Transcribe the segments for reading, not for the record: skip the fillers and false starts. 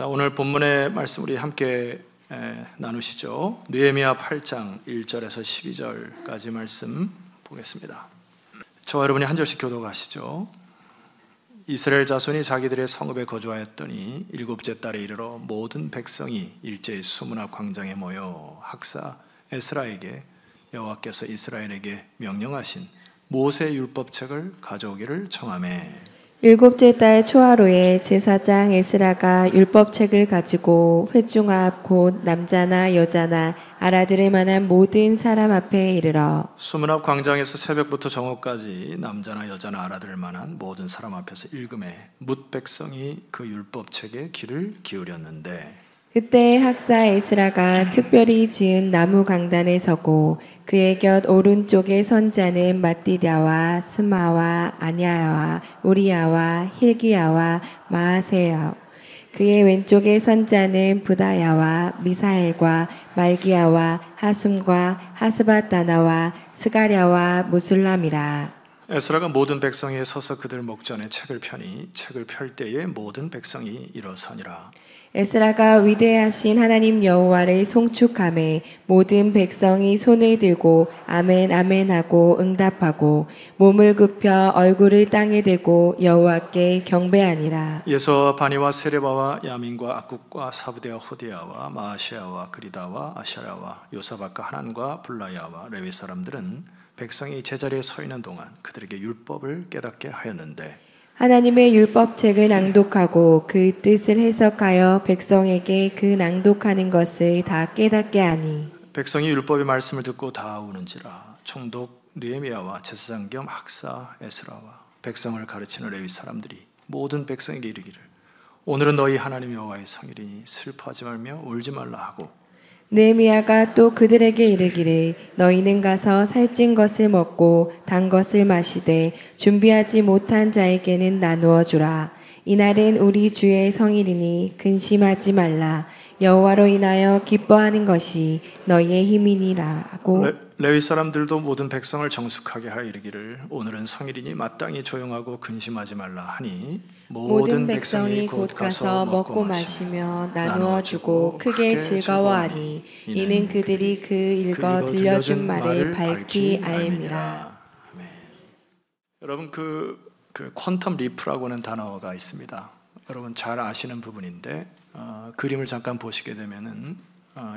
오늘 본문의 말씀 우리 함께 나누시죠. 느헤미야 8장 1절에서 12절까지 말씀 보겠습니다. 저와 여러분이 한 절씩 교독하시죠. 이스라엘 자손이 자기들의 성읍에 거주하였더니 일곱째 달에 이르러 모든 백성이 일제히 수문 앞 광장에 모여 학사 에스라에게 여호와께서 이스라엘에게 명령하신 모세 율법책을 가져오기를 청하매. 일곱째 달 초하루에 제사장 에스라가 율법책을 가지고 회중 앞 곧 남자나 여자나 알아들을 만한 모든 사람 앞에 이르러 수문 앞 광장에서 새벽부터 정오까지 남자나 여자나 알아들을 만한 모든 사람 앞에서 읽음에 뭇 백성이 그 율법책에 귀를 기울였는데, 그때 학사 에스라가 특별히 지은 나무 강단에 서고 그의 곁 오른쪽에 선 자는 마띠랴와 스마와 아냐야와 우리야와 힐기야와 마아세야, 그의 왼쪽에 선 자는 부다야와 미사엘과 말기야와 하숨과 하스바다나와 스가랴와 무술람이라. 에스라가 모든 백성이 서서 그들 목전에 책을 펴니 책을 펼 때에 모든 백성이 일어서니라. 에스라가 위대하신 하나님 여호와를 송축하매 모든 백성이 손을 들고 아멘 아멘 하고 응답하고 몸을 굽혀 얼굴을 땅에 대고 여호와께 경배하니라. 예수와 바니와 세레바와 야민과 악국과 사부대와 호디야와 마아시아와 그리다와 아샤라와 요사박과 하난과 블라야와 레위 사람들은 백성이 제자리에 서 있는 동안 그들에게 율법을 깨닫게 하였는데, 하나님의 율법책을 낭독하고 그 뜻을 해석하여 백성에게 그 낭독하는 것을 다 깨닫게 하니, 백성이 율법의 말씀을 듣고 다 우는지라. 총독 느헤미야와 제사장 겸 학사 에스라와 백성을 가르치는 레위 사람들이 모든 백성에게 이르기를 오늘은 너희 하나님 여호와의 성일이니 슬퍼하지 말며 울지 말라 하고, 느헤미야가 또 그들에게 이르기를 너희는 가서 살찐 것을 먹고 단 것을 마시되 준비하지 못한 자에게는 나누어 주라. 이날은 우리 주의 성일이니 근심하지 말라. 여호와로 인하여 기뻐하는 것이 너희의 힘이니라 하고, 레위 사람들도 모든 백성을 정숙하게 하여 이르기를 오늘은 성일이니 마땅히 조용하고 근심하지 말라 하니 모든 백성이 곧 가서 먹고 마시며 나누어 주고 크게 즐거워하니 이는 그들이 그 읽어 들려준 말을 밝히 알미라. 여러분 그 퀀텀 리프라고 하는 단어가 있습니다. 여러분 잘 아시는 부분인데 그림을 잠깐 보시게 되면은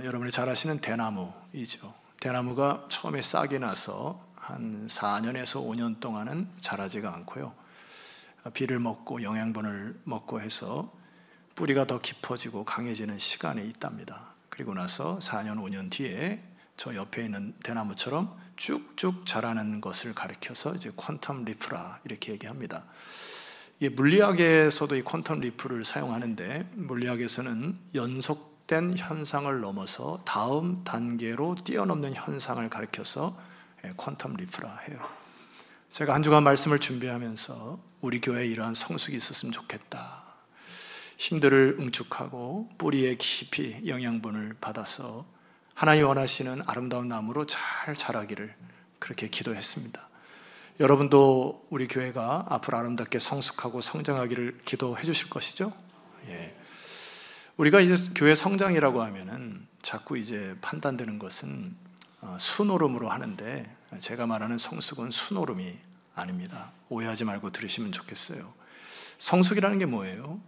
여러분이 잘 아시는 대나무이죠. 대나무가 처음에 싹이 나서 한 4년에서 5년 동안은 자라지가 않고요. 비를 먹고 영양분을 먹고 해서 뿌리가 더 깊어지고 강해지는 시간이 있답니다. 그리고 나서 4년, 5년 뒤에 저 옆에 있는 대나무처럼 쭉쭉 자라는 것을 가리켜서 이제 퀀텀 리프라 이렇게 얘기합니다. 이게 물리학에서도 이 퀀텀 리프를 사용하는데, 물리학에서는 연속된 현상을 넘어서 다음 단계로 뛰어넘는 현상을 가리켜서 퀀텀 리프라 해요. 제가 한 주간 말씀을 준비하면서 우리 교회에 이러한 성숙이 있었으면 좋겠다. 힘들을 응축하고 뿌리에 깊이 영양분을 받아서 하나님 원하시는 아름다운 나무로 잘 자라기를 그렇게 기도했습니다. 여러분도 우리 교회가 앞으로 아름답게 성숙하고 성장하기를 기도해 주실 것이죠? 예. 우리가 이제 교회 성장이라고 하면은 자꾸 이제 판단되는 것은 수노름으로 하는데, 제가 말하는 성숙은 수노름이 아닙니다. 오해하지 말고 들으시면 좋겠어요. 성숙이라는 게 뭐예요?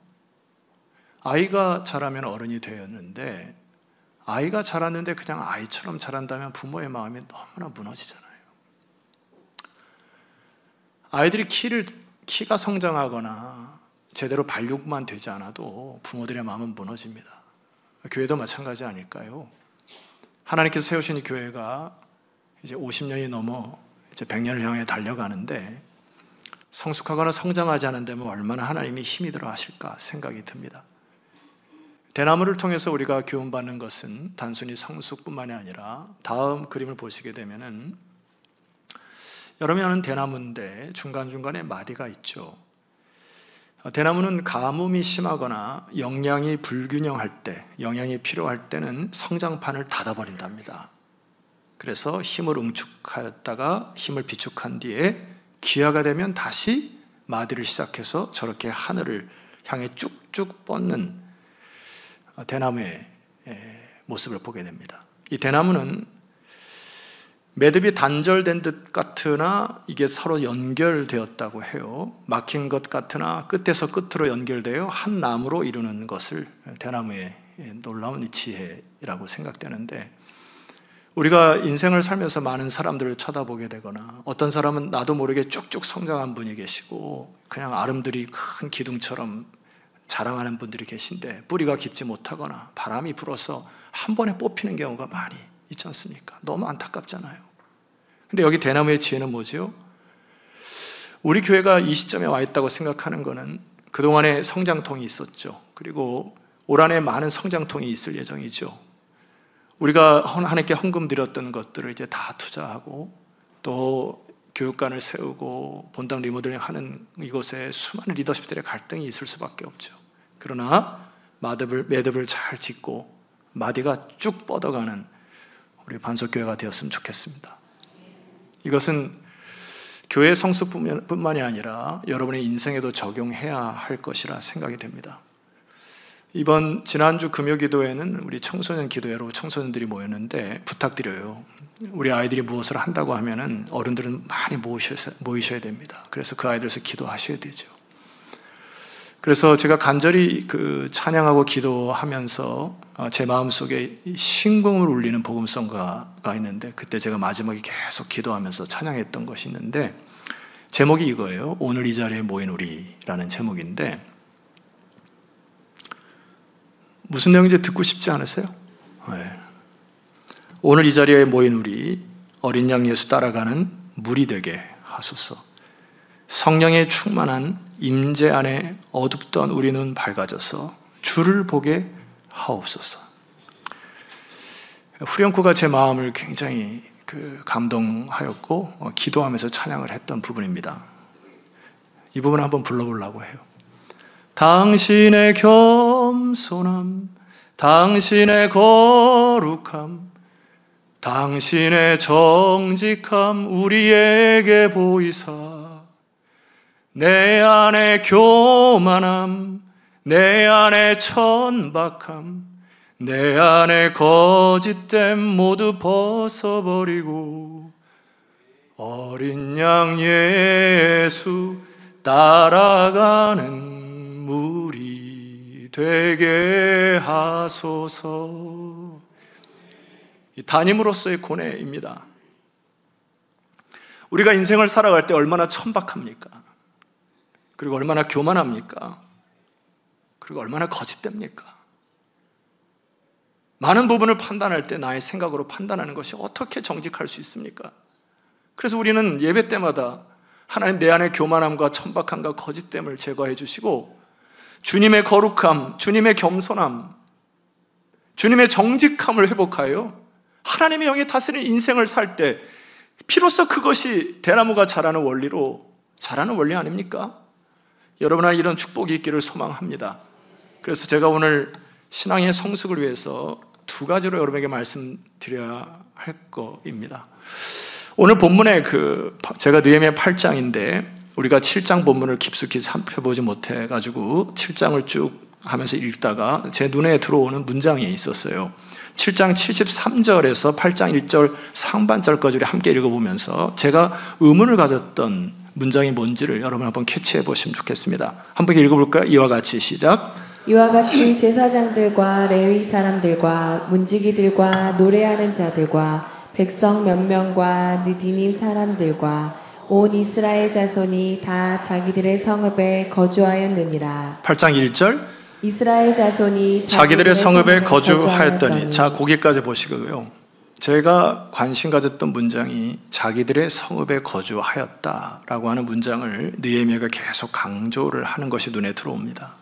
아이가 자라면 어른이 되었는데, 아이가 자랐는데 그냥 아이처럼 자란다면 부모의 마음이 너무나 무너지잖아요. 아이들이 키가 성장하거나 제대로 발육만 되지 않아도 부모들의 마음은 무너집니다. 교회도 마찬가지 아닐까요? 하나님께서 세우신 이 교회가 이제 50년이 넘어 이제 100년을 향해 달려가는데, 성숙하거나 성장하지 않은 데면 얼마나 하나님이 힘이 들어 하실까 생각이 듭니다. 대나무를 통해서 우리가 교훈받는 것은 단순히 성숙뿐만이 아니라, 다음 그림을 보시게 되면은 여러분이 아는 대나무인데 중간중간에 마디가 있죠. 대나무는 가뭄이 심하거나 영양이 불균형할 때, 영양이 필요할 때는 성장판을 닫아버린답니다. 그래서 힘을 응축하였다가 힘을 비축한 뒤에 기화가 되면 다시 마디를 시작해서 저렇게 하늘을 향해 쭉쭉 뻗는 대나무의 모습을 보게 됩니다. 이 대나무는 매듭이 단절된 듯 같으나 이게 서로 연결되었다고 해요. 막힌 것 같으나 끝에서 끝으로 연결되어 한 나무로 이루는 것을 대나무의 놀라운 지혜라고 생각되는데, 우리가 인생을 살면서 많은 사람들을 쳐다보게 되거나, 어떤 사람은 나도 모르게 쭉쭉 성장한 분이 계시고 그냥 아름드리 큰 기둥처럼 자랑하는 분들이 계신데 뿌리가 깊지 못하거나 바람이 불어서 한 번에 뽑히는 경우가 많이 있지 않습니까? 너무 안타깝잖아요. 근데 여기 대나무의 지혜는 뭐죠? 우리 교회가 이 시점에 와 있다고 생각하는 것은 그동안에 성장통이 있었죠. 그리고 올 한해 많은 성장통이 있을 예정이죠. 우리가 하나님께 헌금 드렸던 것들을 이제 다 투자하고 또 교육관을 세우고 본당 리모델링 하는 이곳에 수많은 리더십들의 갈등이 있을 수밖에 없죠. 그러나 매듭을 잘 짓고 마디가 쭉 뻗어가는 우리 반석교회가 되었으면 좋겠습니다. 이것은 교회 성수뿐만이 아니라 여러분의 인생에도 적용해야 할 것이라 생각이 됩니다. 지난주 금요기도에는 우리 청소년 기도회로 청소년들이 모였는데, 부탁드려요. 우리 아이들이 무엇을 한다고 하면은 어른들은 많이 모이셔야 됩니다. 그래서 그 아이들에서 기도하셔야 되죠. 그래서 제가 간절히 찬양하고 기도하면서 제 마음속에 신금을 울리는 복음성가가 있는데, 그때 제가 마지막에 계속 기도하면서 찬양했던 것이 있는데, 제목이 이거예요. 오늘 이 자리에 모인 우리라는 제목인데, 무슨 내용인지 듣고 싶지 않으세요? 네. 오늘 이 자리에 모인 우리, 어린 양 예수 따라가는 무리 되게 하소서. 성령의 충만한 임재 안에 어둡던 우리 눈 밝아져서 주를 보게 하옵소서. 후렴구가 제 마음을 굉장히 감동하였고 기도하면서 찬양을 했던 부분입니다. 이 부분을 한번 불러보려고 해요. 당신의 겸손함, 당신의 거룩함, 당신의 정직함 우리에게 보이사, 내 안에 교만함, 내 안에 천박함, 내 안에 거짓됨 모두 벗어버리고 어린 양 예수 따라가는 무리 되게 하소서. 담임으로서의 고뇌입니다. 우리가 인생을 살아갈 때 얼마나 천박합니까? 그리고 얼마나 교만합니까? 그리고 얼마나 거짓됩니까? 많은 부분을 판단할 때 나의 생각으로 판단하는 것이 어떻게 정직할 수 있습니까? 그래서 우리는 예배 때마다 하나님 내 안의 교만함과 천박함과 거짓됨을 제거해 주시고 주님의 거룩함, 주님의 겸손함, 주님의 정직함을 회복하여 하나님의 영이 다스리는 인생을 살 때 비로소 그것이 대나무가 자라는 원리로 자라는 원리 아닙니까? 여러분의 이런 축복이 있기를 소망합니다. 그래서 제가 오늘 신앙의 성숙을 위해서 두 가지로 여러분에게 말씀드려야 할 것입니다. 오늘 본문에 제가 느헤미야 8장인데 우리가 7장 본문을 깊숙이 살펴보지 못해가지고 7장을 쭉 하면서 읽다가 제 눈에 들어오는 문장이 있었어요. 7장 73절에서 8장 1절 상반절까지 함께 읽어보면서 제가 의문을 가졌던 문장이 뭔지를 여러분 한번 캐치해 보시면 좋겠습니다. 한번 읽어볼까요? 이와 같이 시작. 이와 같이 제사장들과 레위 사람들과 문지기들과 노래하는 자들과 백성 몇 명과 느디님 사람들과 온 이스라엘 자손이 다 자기들의 성읍에 거주하였느니라. 8장 1절 이스라엘 자손이 자기들의 성읍에 거주하였더니. 자, 거기까지 보시고요. 제가 관심 가졌던 문장이 자기들의 성읍에 거주하였다라고 하는 문장을 느헤미야가 계속 강조를 하는 것이 눈에 들어옵니다.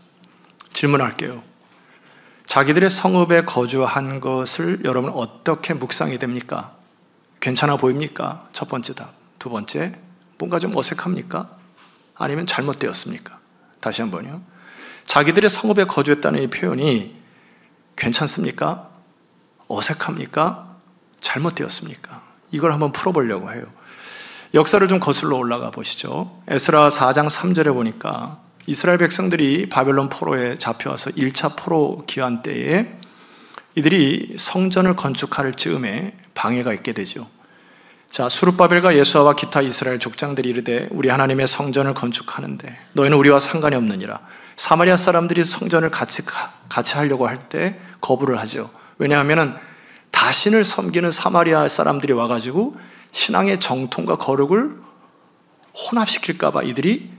질문할게요. 자기들의 성읍에 거주한 것을 여러분 어떻게 묵상이 됩니까? 괜찮아 보입니까? 첫 번째 답. 두 번째, 뭔가 좀 어색합니까? 아니면 잘못되었습니까? 다시 한번요. 자기들의 성읍에 거주했다는 이 표현이 괜찮습니까? 어색합니까? 잘못되었습니까? 이걸 한번 풀어보려고 해요. 역사를 좀 거슬러 올라가 보시죠. 에스라 4장 3절에 보니까 이스라엘 백성들이 바벨론 포로에 잡혀와서 1차 포로 기한 때에 이들이 성전을 건축할 즈음에 방해가 있게 되죠. 자, 수룹바벨과 예수아와 기타 이스라엘 족장들이 이르되 우리 하나님의 성전을 건축하는데 너희는 우리와 상관이 없느니라. 사마리아 사람들이 성전을 같이 하려고 할 때 거부를 하죠. 왜냐하면 다신을 섬기는 사마리아 사람들이 와가지고 신앙의 정통과 거룩을 혼합시킬까 봐 이들이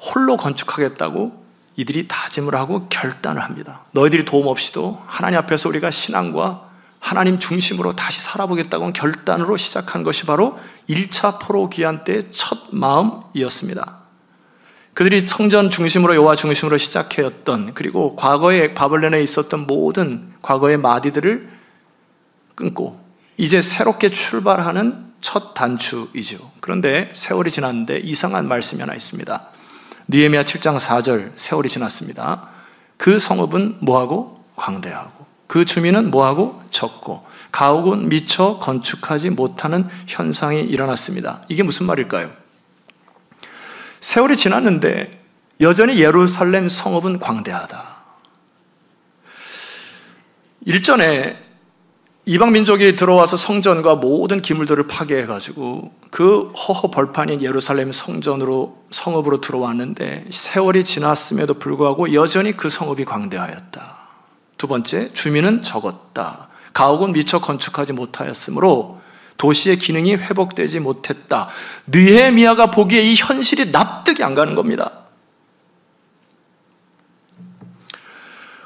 홀로 건축하겠다고 이들이 다짐을 하고 결단을 합니다. 너희들이 도움 없이도 하나님 앞에서 우리가 신앙과 하나님 중심으로 다시 살아보겠다고 결단으로 시작한 것이 바로 1차 포로 기한 때의 첫 마음이었습니다. 그들이 성전 중심으로 여호와 중심으로 시작해왔던, 그리고 과거에 바벨론에 있었던 모든 과거의 마디들을 끊고 이제 새롭게 출발하는 첫 단추이죠. 그런데 세월이 지났는데 이상한 말씀이 하나 있습니다. 느헤미야 7장 4절, 세월이 지났습니다. 그 성읍은 뭐하고? 광대하고, 그 주민은 뭐하고? 적고, 가옥은 미처 건축하지 못하는 현상이 일어났습니다. 이게 무슨 말일까요? 세월이 지났는데 여전히 예루살렘 성읍은 광대하다. 일전에 이방 민족이 들어와서 성전과 모든 기물들을 파괴해가지고 그 허허벌판인 예루살렘 성읍으로 들어왔는데 세월이 지났음에도 불구하고 여전히 그 성읍이 광대하였다. 두 번째, 주민은 적었다. 가옥은 미처 건축하지 못하였으므로 도시의 기능이 회복되지 못했다. 느헤미야가 보기에 이 현실이 납득이 안 가는 겁니다.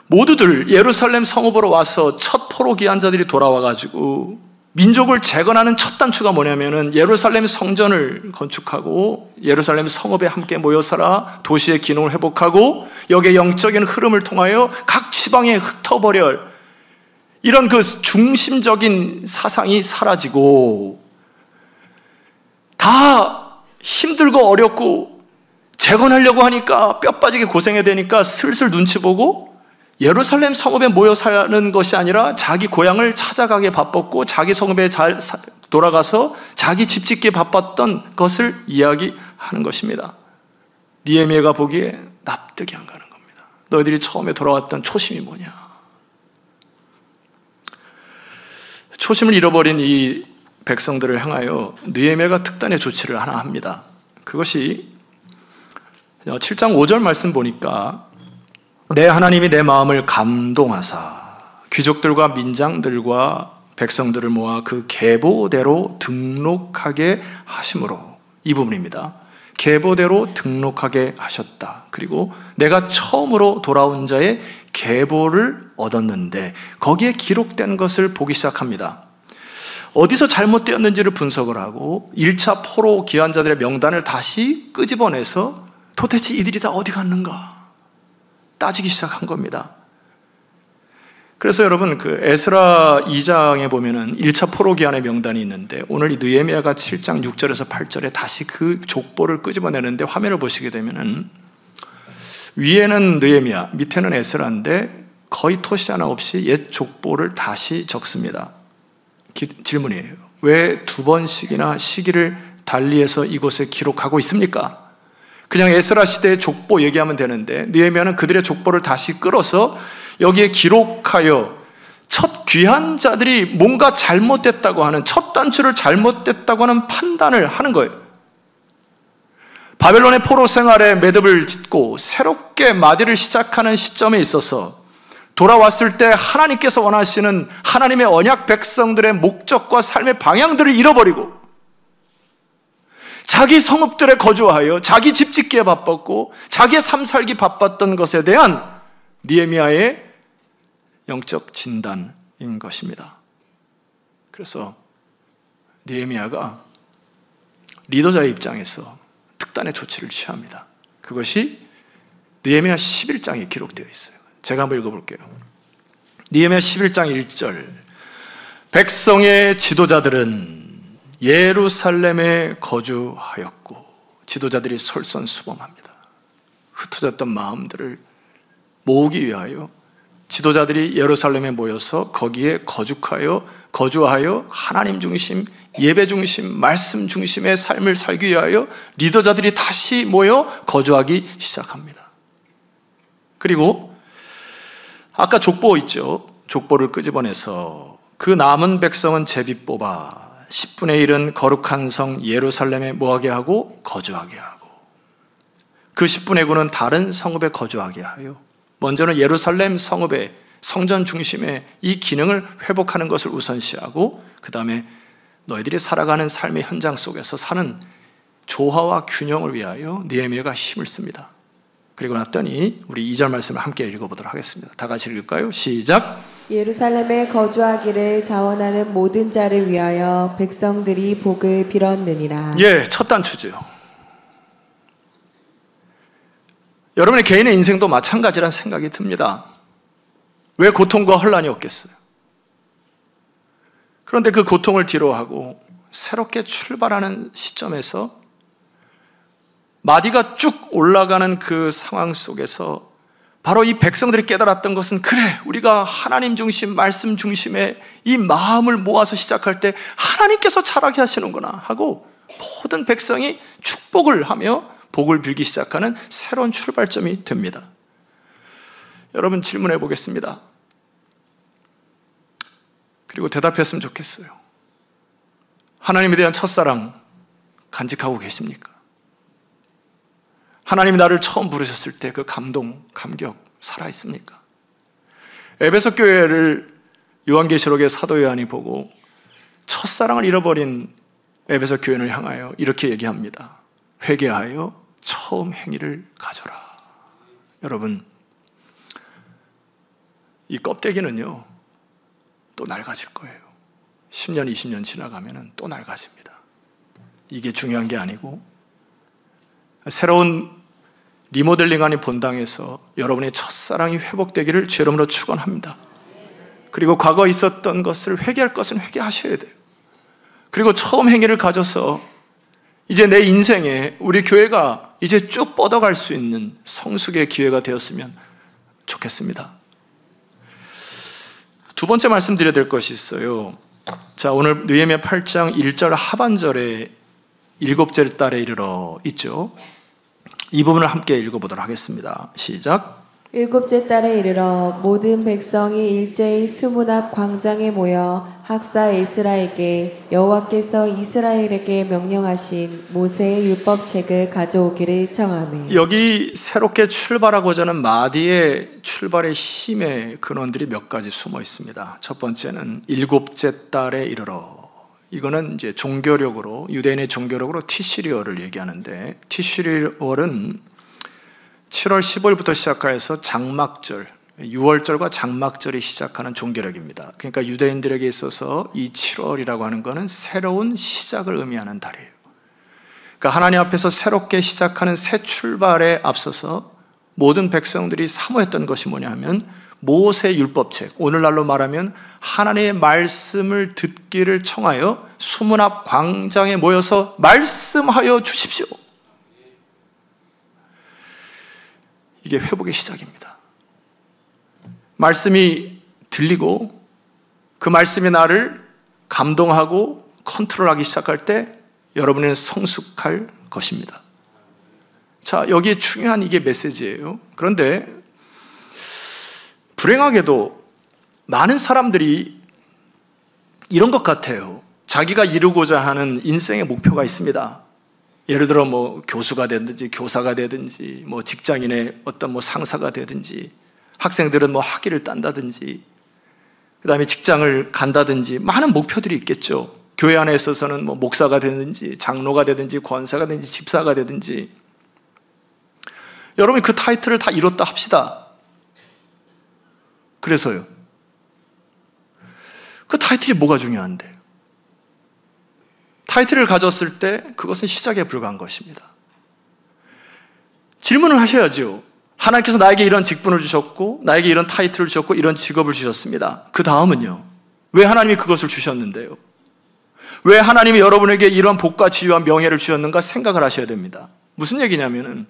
모두들 예루살렘 성읍으로 와서 첫 포로 기한자들이 돌아와가지고 민족을 재건하는 첫 단추가 뭐냐면은 예루살렘 성전을 건축하고 예루살렘 성읍에 함께 모여 살아 도시의 기능을 회복하고 여기에 영적인 흐름을 통하여 각 지방에 흩어버려 이런 그 중심적인 사상이 사라지고 다 힘들고 어렵고 재건하려고 하니까 뼈 빠지게 고생해야 되니까 슬슬 눈치 보고 예루살렘 성읍에 모여 사는 것이 아니라 자기 고향을 찾아가게 바빴고 자기 성읍에 잘 돌아가서 자기 집 짓기에 바빴던 것을 이야기하는 것입니다. 느헤미야가 보기에 납득이 안 가는 겁니다. 너희들이 처음에 돌아왔던 초심이 뭐냐? 초심을 잃어버린 이 백성들을 향하여 느헤미야가 특단의 조치를 하나 합니다. 그것이 7장 5절 말씀 보니까 내 하나님이 내 마음을 감동하사 귀족들과 민장들과 백성들을 모아 그 계보대로 등록하게 하심으로, 이 부분입니다. 계보대로 등록하게 하셨다. 그리고 내가 처음으로 돌아온 자의 계보를 얻었는데 거기에 기록된 것을 보기 시작합니다. 어디서 잘못되었는지를 분석을 하고 1차 포로 기한자들의 명단을 다시 끄집어내서 도대체 이들이 다 어디 갔는가 따지기 시작한 겁니다. 그래서 여러분 그 에스라 2장에 보면은 1차 포로 기한의 명단이 있는데 오늘 이 느헤미야가 7장 6절에서 8절에 다시 그 족보를 끄집어내는데 화면을 보시게 되면은 위에는 느헤미야, 밑에는 에스라인데 거의 토시 하나 없이 옛 족보를 다시 적습니다. 질문이에요. 왜 두 번씩이나 시기를 달리해서 이곳에 기록하고 있습니까? 그냥 에스라 시대의 족보 얘기하면 되는데 느헤미야는 그들의 족보를 다시 끌어서 여기에 기록하여 첫 귀한 자들이 뭔가 잘못됐다고 하는, 첫 단추를 잘못됐다고 하는 판단을 하는 거예요. 바벨론의 포로 생활에 매듭을 짓고 새롭게 마디를 시작하는 시점에 있어서 돌아왔을 때 하나님께서 원하시는 하나님의 언약 백성들의 목적과 삶의 방향들을 잃어버리고 자기 성읍들에 거주하여 자기 집 짓기에 바빴고 자기의 삶 살기 바빴던 것에 대한 느헤미야의 영적 진단인 것입니다. 그래서 느헤미야가 리더자의 입장에서 특단의 조치를 취합니다. 그것이 느헤미야 11장에 기록되어 있어요. 제가 한번 읽어볼게요. 느헤미야 11장 1절, 백성의 지도자들은 예루살렘에 거주하였고, 지도자들이 솔선수범합니다. 흩어졌던 마음들을 모으기 위하여 지도자들이 예루살렘에 모여서 거기에 거주하여 하나님 중심, 예배 중심, 말씀 중심의 삶을 살기 위하여 리더자들이 다시 모여 거주하기 시작합니다. 그리고 아까 족보 있죠? 족보를 끄집어내서 그 남은 백성은 제비 뽑아 10분의 1은 거룩한 성 예루살렘에 뭐하게 하고 거주하게 하고 그 10분의 9는 다른 성읍에 거주하게 하여 먼저는 예루살렘 성읍의 성전 중심의 이 기능을 회복하는 것을 우선시하고 그 다음에 너희들이 살아가는 삶의 현장 속에서 사는 조화와 균형을 위하여 느헤미야가 힘을 씁니다. 그리고 났더니 우리 2절 말씀을 함께 읽어보도록 하겠습니다. 다 같이 읽을까요? 시작! 예루살렘에 거주하기를 자원하는 모든 자를 위하여 백성들이 복을 빌었느니라. 예, 첫 단추죠. 여러분의 개인의 인생도 마찬가지란 생각이 듭니다. 왜 고통과 혼란이 없겠어요? 그런데 그 고통을 뒤로하고 새롭게 출발하는 시점에서 마디가 쭉 올라가는 그 상황 속에서 바로 이 백성들이 깨달았던 것은 그래, 우리가 하나님 중심, 말씀 중심의 이 마음을 모아서 시작할 때 하나님께서 잘하게 하시는구나 하고 모든 백성이 축복을 하며 복을 빌기 시작하는 새로운 출발점이 됩니다. 여러분 질문해 보겠습니다. 그리고 대답했으면 좋겠어요. 하나님에 대한 첫사랑 간직하고 계십니까? 하나님이 나를 처음 부르셨을 때 그 감동, 감격 살아있습니까? 에베소 교회를 요한계시록의 사도 요한이 보고 첫사랑을 잃어버린 에베소 교회를 향하여 이렇게 얘기합니다. 회개하여 처음 행위를 가져라. 여러분, 이 껍데기는요 또 낡아질 거예요. 10년, 20년 지나가면 또 낡아집니다. 이게 중요한 게 아니고 새로운 리모델링 아닌 본당에서 여러분의 첫사랑이 회복되기를 주 이름으로 축원합니다. 그리고 과거에 있었던 것을 회개할 것은 회개하셔야 돼요. 그리고 처음 행위를 가져서 이제 내 인생에 우리 교회가 이제 쭉 뻗어갈 수 있는 성숙의 기회가 되었으면 좋겠습니다. 두 번째 말씀드려야 될 것이 있어요. 자, 오늘 느헤미야 8장 1절 하반절에 일곱째 달에 이르러 있죠. 이 부분을 함께 읽어보도록 하겠습니다. 시작. 일곱째 달에 이르러 모든 백성이 일제히 수문 앞 광장에 모여 학사 에스라에게 여호와께서 이스라엘에게 명령하신 모세의 율법책을 가져오기를 청하매. 여기 새롭게 출발하고자 하는 마디의 출발의 힘의 근원들이 몇 가지 숨어 있습니다. 첫 번째는 일곱째 달에 이르러. 이거는 이제 종교력으로, 유대인의 종교력으로 티시리월을 얘기하는데, 티시리월은 7월 15일부터 시작해서 장막절, 6월절과 장막절이 시작하는 종교력입니다. 그러니까 유대인들에게 있어서 이 7월이라고 하는 것은 새로운 시작을 의미하는 달이에요. 그러니까 하나님 앞에서 새롭게 시작하는 새 출발에 앞서서 모든 백성들이 사모했던 것이 뭐냐 하면 모세 율법책, 오늘날로 말하면 하나님의 말씀을 듣기를 청하여 수문 앞 광장에 모여서 말씀하여 주십시오. 이게 회복의 시작입니다. 말씀이 들리고 그 말씀이 나를 감동하고 컨트롤하기 시작할 때 여러분은 성숙할 것입니다. 자, 여기에 중요한 이게 메시지예요. 그런데 불행하게도 많은 사람들이 이런 것 같아요. 자기가 이루고자 하는 인생의 목표가 있습니다. 예를 들어 뭐 교수가 되든지 교사가 되든지 뭐 직장인의 어떤 뭐 상사가 되든지 학생들은 뭐 학위를 딴다든지 그 다음에 직장을 간다든지 많은 목표들이 있겠죠. 교회 안에 있어서는 뭐 목사가 되든지 장로가 되든지 권사가 되든지 집사가 되든지 여러분이 그 타이틀을 다 이뤘다 합시다. 그래서요. 그 타이틀이 뭐가 중요한데? 타이틀을 가졌을 때 그것은 시작에 불과한 것입니다. 질문을 하셔야죠. 하나님께서 나에게 이런 직분을 주셨고 나에게 이런 타이틀을 주셨고 이런 직업을 주셨습니다. 그 다음은요. 왜 하나님이 그것을 주셨는데요? 왜 하나님이 여러분에게 이런 복과 지위와 명예를 주셨는가 생각을 하셔야 됩니다. 무슨 얘기냐면은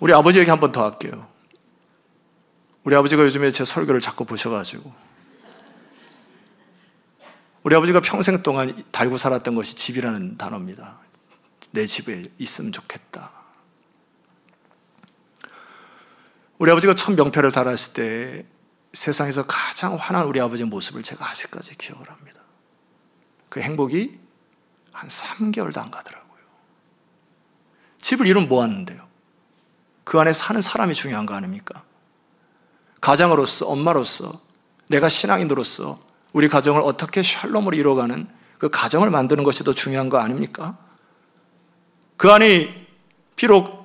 우리 아버지 얘기 한 번 더 할게요. 우리 아버지가 요즘에 제 설교를 자꾸 보셔가지고 우리 아버지가 평생 동안 달고 살았던 것이 집이라는 단어입니다. 내 집에 있으면 좋겠다. 우리 아버지가 첫 명패를 달았을 때 세상에서 가장 환한 우리 아버지의 모습을 제가 아직까지 기억을 합니다. 그 행복이 한 3개월도 안 가더라고요. 집을 잃으면 뭐하는데요? 그 안에 사는 사람이 중요한 거 아닙니까? 가장으로서, 엄마로서, 내가 신앙인으로서 우리 가정을 어떻게 샬롬으로 이루어가는 그 가정을 만드는 것이 더 중요한 거 아닙니까? 그 안이 비록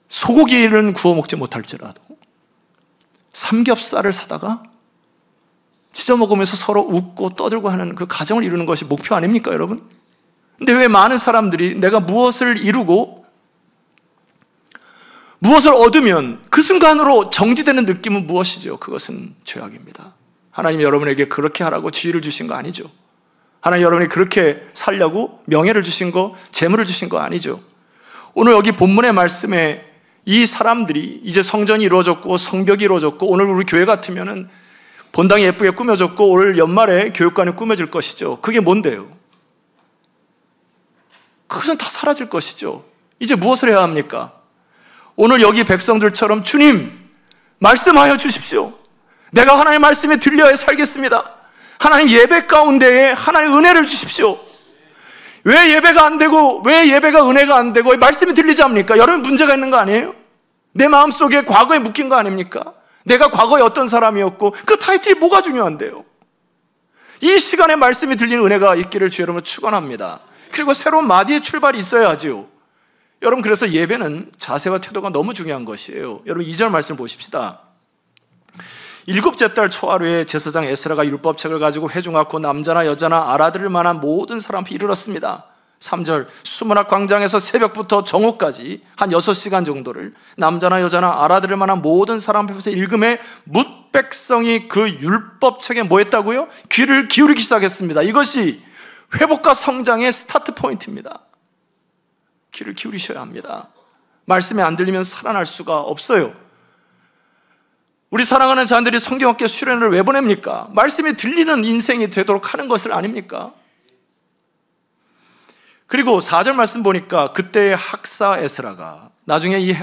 소고기를 구워 먹지 못할지라도 삼겹살을 사다가 찢어 먹으면서 서로 웃고 떠들고 하는 그 가정을 이루는 것이 목표 아닙니까, 여러분? 근데 왜 많은 사람들이 내가 무엇을 이루고 무엇을 얻으면 그 순간으로 정지되는 느낌은 무엇이죠? 그것은 죄악입니다. 하나님 여러분에게 그렇게 하라고 지혜를 주신 거 아니죠. 하나님 여러분이 그렇게 살려고 명예를 주신 거, 재물을 주신 거 아니죠. 오늘 여기 본문의 말씀에 이 사람들이 이제 성전이 이루어졌고 성벽이 이루어졌고 오늘 우리 교회 같으면은 본당이 예쁘게 꾸며졌고 올 연말에 교육관이 꾸며질 것이죠. 그게 뭔데요? 그것은 다 사라질 것이죠. 이제 무엇을 해야 합니까? 오늘 여기 백성들처럼 주님 말씀하여 주십시오. 내가 하나님의 말씀에 들려야 살겠습니다. 하나님 예배 가운데에 하나님의 은혜를 주십시오. 왜 예배가 안 되고 왜 예배가 은혜가 안 되고 말씀이 들리지 않습니까? 여러분 문제가 있는 거 아니에요? 내 마음속에 과거에 묶인 거 아닙니까? 내가 과거에 어떤 사람이었고 그 타이틀이 뭐가 중요한데요? 이 시간에 말씀이 들리는 은혜가 있기를 주 여러분 축원합니다. 그리고 새로운 마디의 출발이 있어야 하죠. 여러분 그래서 예배는 자세와 태도가 너무 중요한 것이에요. 여러분 2절 말씀 보십시다. 일곱째 달 초하루에 제사장 에스라가 율법책을 가지고 회중하고 남자나 여자나 알아들을 만한 모든 사람 앞에 이르렀습니다. 3절 수문학 광장에서 새벽부터 정오까지 한 6시간 정도를 남자나 여자나 알아들을 만한 모든 사람 앞에서 읽음에 뭇 백성이 그 율법책에 뭐 했다고요? 귀를 기울이기 시작했습니다. 이것이 회복과 성장의 스타트 포인트입니다. 귀를 기울이셔야 합니다. 말씀이 안 들리면 살아날 수가 없어요. 우리 사랑하는 자녀들이 성경학교 수련회를 왜 보냅니까? 말씀이 들리는 인생이 되도록 하는 것을 아닙니까? 그리고 4절 말씀 보니까 그때의 학사 에스라가, 나중에 이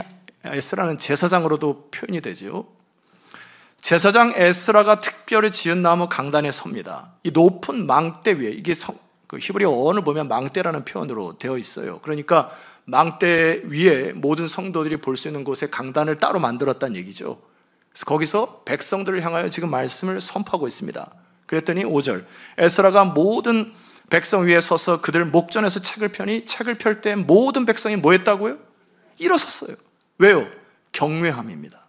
에스라는 제사장으로도 표현이 되죠. 제사장 에스라가 특별히 지은 나무 강단에 섭니다. 이 높은 망대 위에, 이게 그 히브리 어원을 보면 망대라는 표현으로 되어 있어요. 그러니까 망대 위에 모든 성도들이 볼 수 있는 곳에 강단을 따로 만들었다는 얘기죠. 그래서 거기서 백성들을 향하여 지금 말씀을 선포하고 있습니다. 그랬더니 5절 에스라가 모든 백성 위에 서서 그들 목전에서 책을 펴니 책을 펼 때 모든 백성이 뭐 했다고요? 일어섰어요. 왜요? 경외함입니다.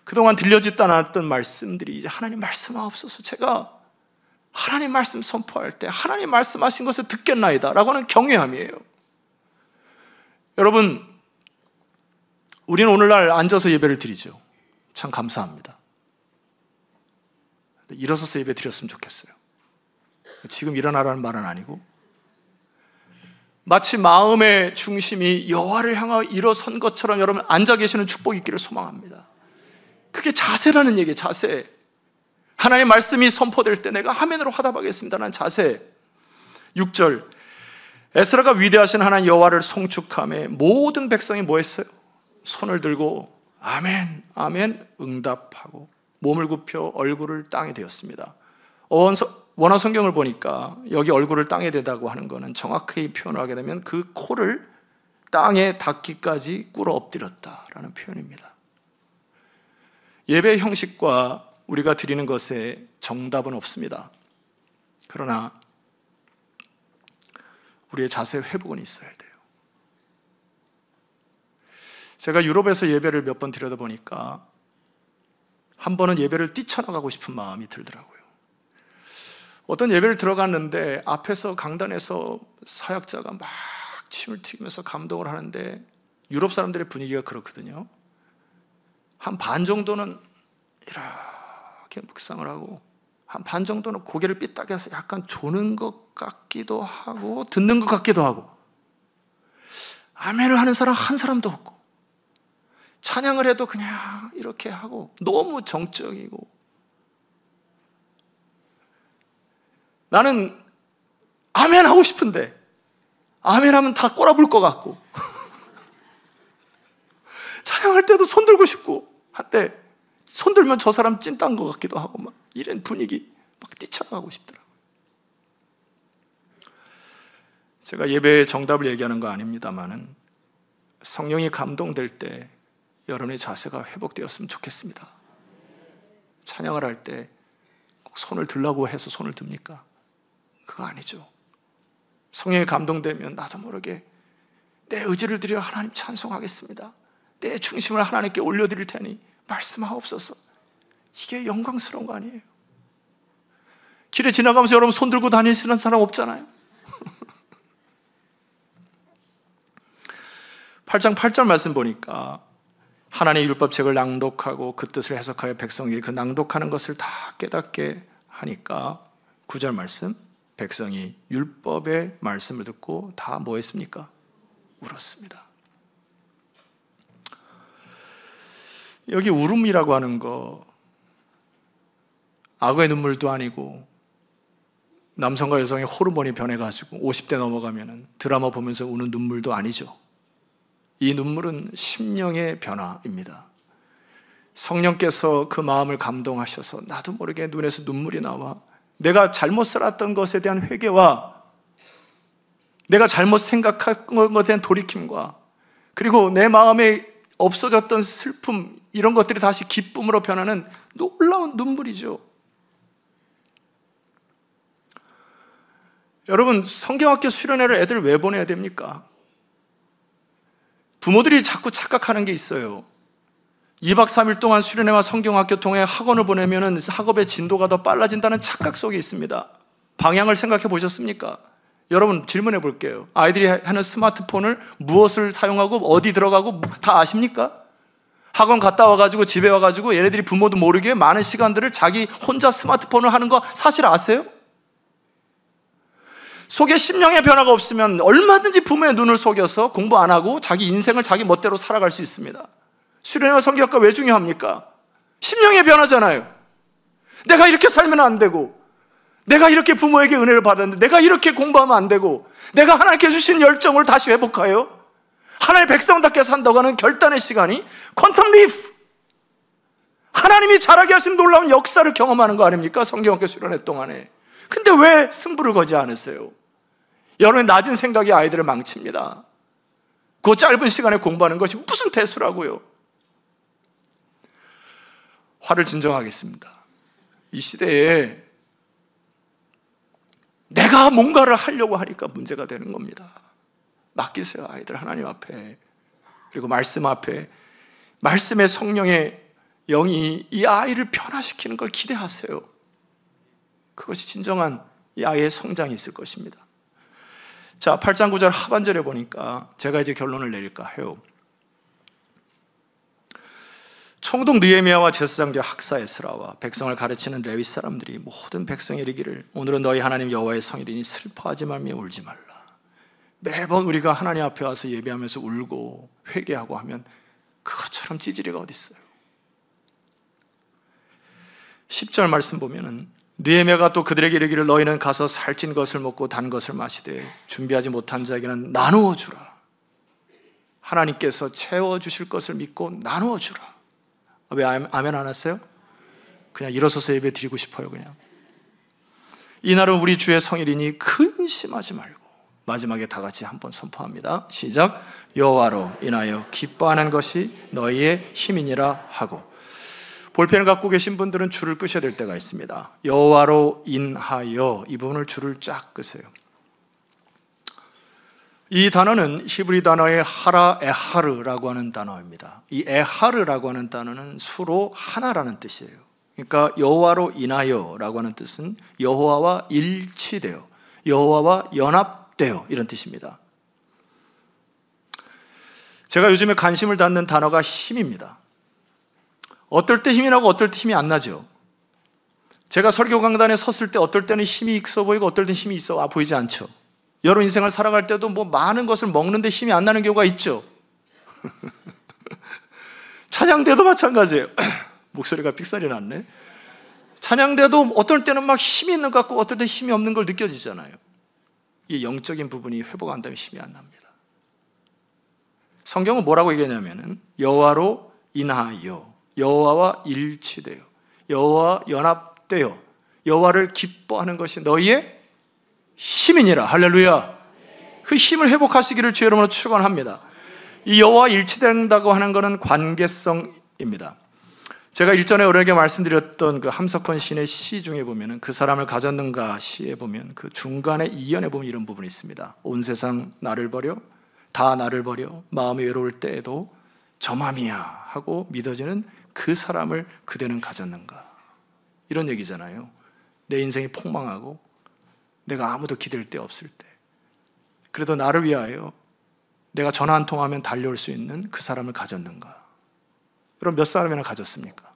그동안 들려지지 않았던 말씀들이 이제 하나님 말씀하옵소서, 제가 하나님 말씀 선포할 때 하나님 말씀하신 것을 듣겠나이다 라고 하는 경외함이에요. 여러분, 우리는 오늘날 앉아서 예배를 드리죠. 참 감사합니다. 일어서서 예배 드렸으면 좋겠어요. 지금 일어나라는 말은 아니고 마치 마음의 중심이 여호와를 향하여 일어선 것처럼 여러분 앉아 계시는 축복이 있기를 소망합니다. 그게 자세라는 얘기예요. 자세. 하나님의 말씀이 선포될 때 내가 아멘으로 화답하겠습니다라는 자세. 6절 에스라가 위대하신 하나님 여호와를 송축하며 모든 백성이 뭐 했어요? 손을 들고 아멘 아멘 응답하고 몸을 굽혀 얼굴을 땅에 대었습니다. 원어 성경을 보니까 여기 얼굴을 땅에 대다고 하는 것은 정확히 표현을 하게 되면 그 코를 땅에 닿기까지 꿇어 엎드렸다라는 표현입니다. 예배 형식과 우리가 드리는 것에 정답은 없습니다. 그러나 우리의 자세 회복은 있어야 돼요. 제가 유럽에서 예배를 몇 번 드려다 보니까 한 번은 예배를 뛰쳐나가고 싶은 마음이 들더라고요. 어떤 예배를 들어갔는데 앞에서 강단에서 사역자가 막 침을 튀기면서 감동을 하는데 유럽 사람들의 분위기가 그렇거든요. 한 반 정도는 이렇게 묵상을 하고 한 반 정도는 고개를 삐딱해서 약간 조는 것 같기도 하고 듣는 것 같기도 하고 아멘을 하는 사람 한 사람도 없고 찬양을 해도 그냥 이렇게 하고 너무 정적이고 나는 아멘 하고 싶은데 아멘 하면 다 꼬라볼 것 같고 찬양할 때도 손 들고 싶고 한때 손 들면 저 사람 찐딴 것 같기도 하고 막 이런 분위기 막 뛰쳐나가고 싶더라고요. 제가 예배의 정답을 얘기하는 거 아닙니다만은 성령이 감동될 때 여러분의 자세가 회복되었으면 좋겠습니다. 찬양을 할 때 꼭 손을 들라고 해서 손을 듭니까? 그거 아니죠. 성령이 감동되면 나도 모르게 내 의지를 들여 하나님 찬송하겠습니다. 내 중심을 하나님께 올려드릴 테니 말씀하옵소서. 이게 영광스러운 거 아니에요? 길에 지나가면서 여러분 손 들고 다니시는 사람 없잖아요. 8장 8절 말씀 보니까 하나님의 율법책을 낭독하고 그 뜻을 해석하여 백성이 그 낭독하는 것을 다 깨닫게 하니까 9절 말씀, 백성이 율법의 말씀을 듣고 다 뭐 했습니까? 울었습니다. 여기 울음이라고 하는 거 악어의 눈물도 아니고 남성과 여성의 호르몬이 변해가지고 50대 넘어가면 드라마 보면서 우는 눈물도 아니죠. 이 눈물은 심령의 변화입니다. 성령께서 그 마음을 감동하셔서 나도 모르게 눈에서 눈물이 나와 내가 잘못 살았던 것에 대한 회개와 내가 잘못 생각한 것에 대한 돌이킴과 그리고 내 마음에 없어졌던 슬픔 이런 것들이 다시 기쁨으로 변하는 놀라운 눈물이죠. 여러분 성경학교 수련회를 애들 왜 보내야 됩니까? 부모들이 자꾸 착각하는 게 있어요. 2박 3일 동안 수련회와 성경학교 통해 학원을 보내면 학업의 진도가 더 빨라진다는 착각 속에 있습니다. 방향을 생각해 보셨습니까? 여러분 질문해 볼게요. 아이들이 하는 스마트폰을 무엇을 사용하고 어디 들어가고 다 아십니까? 학원 갔다 와가지고 집에 와가지고 얘네들이 부모도 모르게 많은 시간들을 자기 혼자 스마트폰을 하는 거 사실 아세요? 속에 심령의 변화가 없으면 얼마든지 부모의 눈을 속여서 공부 안 하고 자기 인생을 자기 멋대로 살아갈 수 있습니다. 수련회와 성경학과 왜 중요합니까? 심령의 변화잖아요. 내가 이렇게 살면 안 되고 내가 이렇게 부모에게 은혜를 받았는데 내가 이렇게 공부하면 안 되고 내가 하나님께 주신 열정을 다시 회복하여 하나님의 백성답게 산다고 하는 결단의 시간이 퀀텀 리프 하나님이 잘하게 하시는 놀라운 역사를 경험하는 거 아닙니까? 성경학교 수련회 동안에. 근데 왜 승부를 거지 않으세요? 여러분의 낮은 생각이 아이들을 망칩니다. 그 짧은 시간에 공부하는 것이 무슨 대수라고요? 화를 진정하겠습니다. 이 시대에 내가 뭔가를 하려고 하니까 문제가 되는 겁니다. 맡기세요, 아이들 하나님 앞에. 그리고 말씀 앞에 말씀의 성령의 영이 이 아이를 변화시키는 걸 기대하세요. 그것이 진정한 이 아이의 성장이 있을 것입니다. 자, 8장 9절 하반절에 보니까 제가 이제 결론을 내릴까 해요. 총독 느헤미야와 제사장들 학사 에스라와 백성을 가르치는 레위 사람들이 모든 백성이 이르기를 오늘은 너희 하나님 여호와의 성일이니 슬퍼하지 말며 울지 말라. 매번 우리가 하나님 앞에 와서 예배하면서 울고 회개하고 하면 그것처럼 찌질이가 어디 있어요? 10절 말씀 보면은 느헤미야가 또 그들에게 이르기를 너희는 가서 살찐 것을 먹고 단 것을 마시되 준비하지 못한 자에게는 나누어 주라. 하나님께서 채워주실 것을 믿고 나누어 주라. 왜 아멘 안 하세요? 그냥 일어서서 예배 드리고 싶어요. 그냥 이날은 우리 주의 성일이니 근심하지 말고. 마지막에 다 같이 한번 선포합니다. 시작. 여호와로 인하여 기뻐하는 것이 너희의 힘이니라 하고. 볼펜을 갖고 계신 분들은 줄을 끄셔야 될 때가 있습니다. 여호와로 인하여 이 부분을 줄을 쫙 끄세요. 이 단어는 히브리 단어의 하라 에하르라고 하는 단어입니다. 이 에하르라고 하는 단어는 수로 하나라는 뜻이에요. 그러니까 여호와로 인하여라고 하는 뜻은 여호와와 일치되어 여호와와 연합되어 이런 뜻입니다. 제가 요즘에 관심을 갖는 단어가 힘입니다. 어떨 때 힘이 나고 어떨 때 힘이 안 나죠. 제가 설교 강단에 섰을 때 어떨 때는 힘이 있어 보이고 어떨 때는 힘이 있어 보이지 않죠. 여러분 인생을 살아갈 때도 뭐 많은 것을 먹는데 힘이 안 나는 경우가 있죠. 찬양대도 마찬가지예요. 목소리가 삑사리 났네. 찬양대도 어떨 때는 막 힘이 있는 것 같고 어떨 때는 힘이 없는 걸 느껴지잖아요. 이 영적인 부분이 회복한다면 힘이 안 납니다. 성경은 뭐라고 얘기하냐면은 여호와로 인하여, 여호와와 일치되어, 여호와 연합되어 여호와를 기뻐하는 것이 너희의 힘이니라. 할렐루야. 그 힘을 회복하시기를 주의 이름으로 축원합니다. 이 여호와 일치된다고 하는 것은 관계성입니다. 제가 일전에 여러분에게 말씀드렸던 그 함석헌 시인의 시 중에 보면은 그 사람을 가졌는가 시에 보면 그 중간에 이연에 보면 이런 부분이 있습니다. 온 세상 나를 버려, 다 나를 버려, 마음이 외로울 때에도 저맘이야 하고 믿어지는 그 사람을 그대는 가졌는가. 이런 얘기잖아요. 내 인생이 폭망하고 내가 아무도 기댈 데 없을 때 그래도 나를 위하여 내가 전화 한 통하면 달려올 수 있는 그 사람을 가졌는가. 여러분 몇 사람이나 가졌습니까?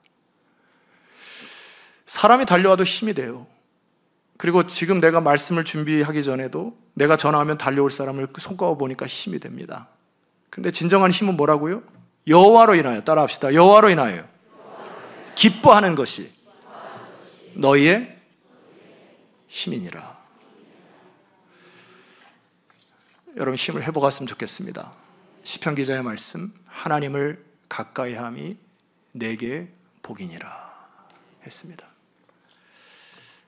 사람이 달려와도 힘이 돼요. 그리고 지금 내가 말씀을 준비하기 전에도 내가 전화하면 달려올 사람을 손꼽아 보니까 힘이 됩니다. 그런데 진정한 힘은 뭐라고요? 여호와로 인하여, 따라합시다. 여호와로 인하여 기뻐하는 것이 너희의 힘이니라. 여러분 힘을 회복했으면 좋겠습니다. 시편 기자의 말씀, 하나님을 가까이함이 내게 복이니라 했습니다.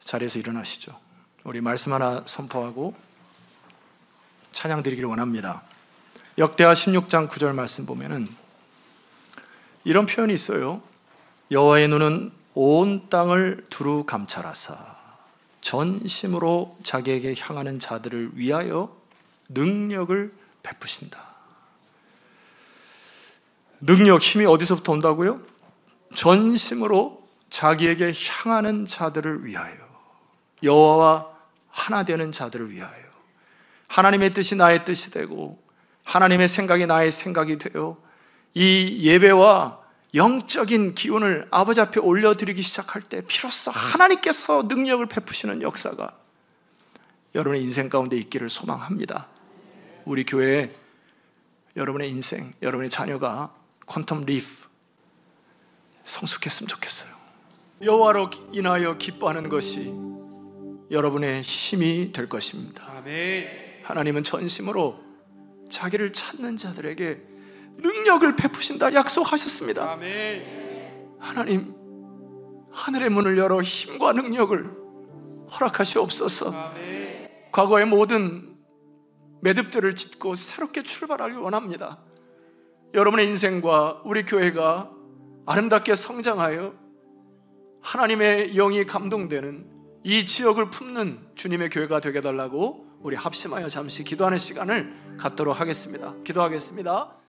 자리에서 일어나시죠. 우리 말씀 하나 선포하고 찬양 드리기를 원합니다. 역대하 16장 9절 말씀 보면은 이런 표현이 있어요. 여호와의 눈은 온 땅을 두루 감찰하사 전심으로 자기에게 향하는 자들을 위하여 능력을 베푸신다. 능력, 힘이 어디서부터 온다고요? 전심으로 자기에게 향하는 자들을 위하여, 여호와와 하나 되는 자들을 위하여, 하나님의 뜻이 나의 뜻이 되고 하나님의 생각이 나의 생각이 되어 이 예배와 영적인 기운을 아버지 앞에 올려드리기 시작할 때 비로소 하나님께서 능력을 베푸시는 역사가 여러분의 인생 가운데 있기를 소망합니다. 우리 교회에 여러분의 인생, 여러분의 자녀가 퀀텀 리프 성숙했으면 좋겠어요. 여호와로 인하여 기뻐하는 것이 여러분의 힘이 될 것입니다. 아멘. 하나님은 전심으로 자기를 찾는 자들에게 능력을 베푸신다 약속하셨습니다. 아멘. 하나님, 하늘의 문을 열어 힘과 능력을 허락하시옵소서. 아멘. 과거의 모든 매듭들을 짓고 새롭게 출발하길 원합니다. 여러분의 인생과 우리 교회가 아름답게 성장하여 하나님의 영이 감동되는 이 지역을 품는 주님의 교회가 되게 해달라고 우리 합심하여 잠시 기도하는 시간을 갖도록 하겠습니다. 기도하겠습니다.